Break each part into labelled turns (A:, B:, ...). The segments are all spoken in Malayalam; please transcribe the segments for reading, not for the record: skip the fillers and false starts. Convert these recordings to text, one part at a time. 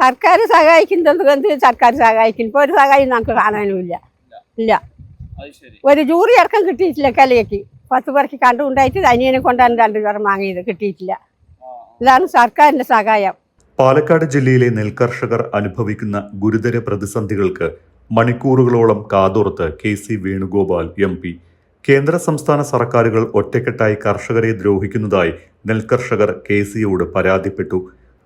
A: സർക്കാർ സഹായിക്കുന്നത് എന്ത് സർക്കാർ സഹായിക്കും? ഇപ്പോൾ ഒരു സഹായം നമുക്ക് കാണാനുമില്ല. ഇല്ല, ഒരു ജൂറി അടക്കം കിട്ടിയിട്ടില്ല. കലയ്ക്ക് 10 പേർക്ക് കണ്ടുണ്ടായിട്ട് അനിയനെ കൊണ്ടാണ് 2 പേർ വാങ്ങിയത്, കിട്ടിയിട്ടില്ല. ഇതാണ് സർക്കാരിൻ്റെ സഹായം.
B: പാലക്കാട് ജില്ലയിലെ നെൽകർഷകർ അനുഭവിക്കുന്ന ഗുരുതര പ്രതിസന്ധികൾക്ക് മണിക്കൂറുകളോളം കാതോർത്ത് KC വേണുഗോപാൽ MP. കേന്ദ്ര സംസ്ഥാന സർക്കാരുകൾ ഒറ്റക്കെട്ടായി കർഷകരെ ദ്രോഹിക്കുന്നതായി നെൽകർഷകർ KCയോട് പരാതിപ്പെട്ടു.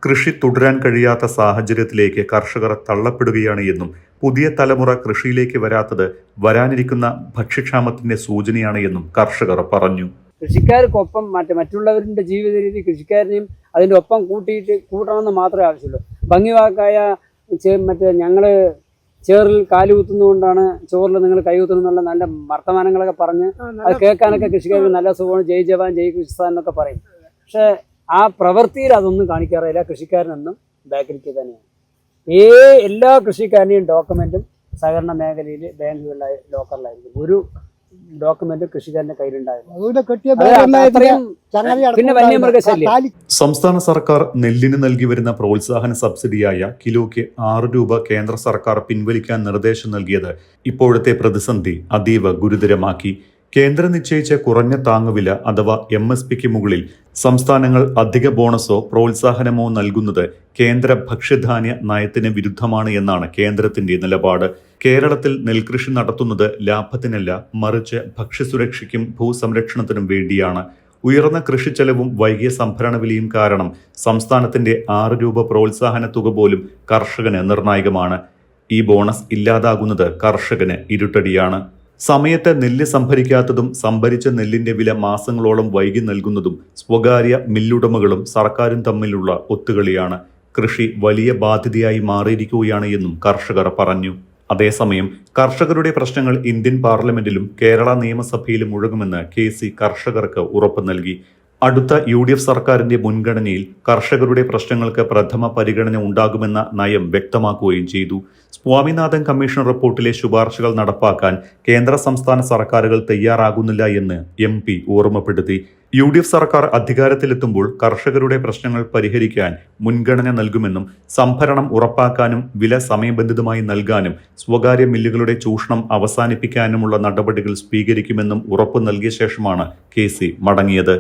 B: കൃഷി തുടരാൻ കഴിയാത്ത സാഹചര്യത്തിലേക്ക് കർഷകർ തള്ളപ്പെടുകയാണ് എന്നും പുതിയ തലമുറ കൃഷിയിലേക്ക് വരാത്തത് വരാനിരിക്കുന്ന ഭക്ഷ്യക്ഷാമത്തിന്റെ സൂചനയാണ് എന്നും കർഷകർ പറഞ്ഞു.
C: കൃഷിക്കാർക്കൊപ്പം മറ്റുള്ളവരുടെ ജീവിത രീതി കൃഷിക്കാരനെയും അതിൻ്റെ ഒപ്പം കൂട്ടണമെന്ന് മാത്രമേ ആവശ്യമുള്ളൂ. ഭംഗിവാക്കായ ഞങ്ങൾ ചേറിൽ കാല് കുത്തുന്നതുകൊണ്ടാണ് ചോറിൽ നിങ്ങൾ കൈ കുത്തുന്നുള്ള നല്ല വർത്തമാനങ്ങളൊക്കെ പറഞ്ഞ് അത് കേൾക്കാനൊക്കെ കൃഷിക്കാർക്ക് നല്ല സുഖമാണ്. ജയ് ജവാൻ ജയ് കിസാൻ എന്നൊക്കെ പറയും. പക്ഷെ ആ പ്രവൃത്തിയിൽ അതൊന്നും കാണിക്കാറില്ല. കൃഷിക്കാരനൊന്നും ബാക്കിലേക്ക് തന്നെയാണ്. എല്ലാ കൃഷിക്കാരനെയും ഡോക്യുമെന്റും സഹകരണ മേഖലയിൽ ബാങ്കുകളിലായി ലോക്കറിലായിരിക്കും. ഒരു ഡോക്യുമെന്റ് കൃഷിക്കാരന്റെ കയ്യിലുണ്ടായിരുന്നു. പിന്നെ വന്യമൃഗശല്യം.
B: സംസ്ഥാന സർക്കാർ നെല്ലിന് നൽകി വരുന്ന പ്രോത്സാഹന സബ്സിഡിയായ കിലോയ്ക്ക് 6 രൂപ കേന്ദ്ര സർക്കാർ പിൻവലിക്കാൻ നിർദ്ദേശം നൽകിയത് ഇപ്പോഴത്തെ പ്രതിസന്ധി അതീവ ഗുരുതരമാക്കി. കേന്ദ്രം നിശ്ചയിച്ച കുറഞ്ഞ താങ്ങുവില അഥവാ MSPക്ക് മുകളിൽ സംസ്ഥാനങ്ങൾ അധിക ബോണസോ പ്രോത്സാഹനമോ നൽകുന്നത് കേന്ദ്ര ഭക്ഷ്യധാന്യ നയത്തിന് വിരുദ്ധമാണ് എന്നാണ് കേന്ദ്രത്തിന്റെ നിലപാട്. കേരളത്തിൽ നെൽകൃഷി നടത്തുന്നത് ലാഭത്തിനല്ല, മറിച്ച് ഭക്ഷ്യസുരക്ഷയ്ക്കും ഭൂസംരക്ഷണത്തിനും വേണ്ടിയാണ്. ഉയർന്ന കൃഷിച്ചെലവും വൈകിയ സംഭരണ വിലയും കാരണം സംസ്ഥാനത്തിന്റെ 6 രൂപ പ്രോത്സാഹന തുക പോലും കർഷകന് നിർണായകമാണ്. ഈ ബോണസ് ഇല്ലാതാകുന്നത് കർഷകന് ഇരുട്ടടിയാണ്. സമയത്ത് നെല്ല് സംഭരിക്കാത്തതും സംഭരിച്ച നെല്ലിന്റെ വില മാസങ്ങളോളം വൈകി നൽകുന്നതും സ്വകാര്യ മില്ലുടമകളും സർക്കാരും തമ്മിലുള്ള ഒത്തുകളിയാണ്. കൃഷി വലിയ ബാധ്യതയായി മാറിയിരിക്കുകയാണ് എന്നും കർഷകർ പറഞ്ഞു. അതേസമയം കർഷകരുടെ പ്രശ്നങ്ങൾ ഇന്ത്യൻ പാർലമെന്റിലും കേരള നിയമസഭയിലും മുഴങ്ങുമെന്ന് KC കർഷകർക്ക് ഉറപ്പ് നൽകി. അടുത്ത UDF സർക്കാരിന്റെ മുൻഗണനയിൽ കർഷകരുടെ പ്രശ്നങ്ങൾക്ക് പ്രഥമ പരിഗണന ഉണ്ടാകുമെന്ന നയം വ്യക്തമാക്കുകയും ചെയ്തു. സ്വാമിനാഥൻ കമ്മീഷൻ റിപ്പോർട്ടിലെ ശുപാർശകൾ നടപ്പാക്കാൻ കേന്ദ്ര സംസ്ഥാന സർക്കാരുകൾ തയ്യാറാകുന്നില്ല എന്ന് MP ഓർമ്മപ്പെടുത്തി. UDF സർക്കാർ അധികാരത്തിലെത്തുമ്പോൾ കർഷകരുടെ പ്രശ്നങ്ങൾ പരിഹരിക്കാൻ മുൻഗണന നൽകുമെന്നും സംഭരണം ഉറപ്പാക്കാനും വില സമയബന്ധിതമായി നൽകാനും സ്വകാര്യ മില്ലുകളുടെ ചൂഷണം അവസാനിപ്പിക്കാനുമുള്ള നടപടികൾ സ്വീകരിക്കുമെന്നും ഉറപ്പു നൽകിയ ശേഷമാണ് KC മടങ്ങിയത്.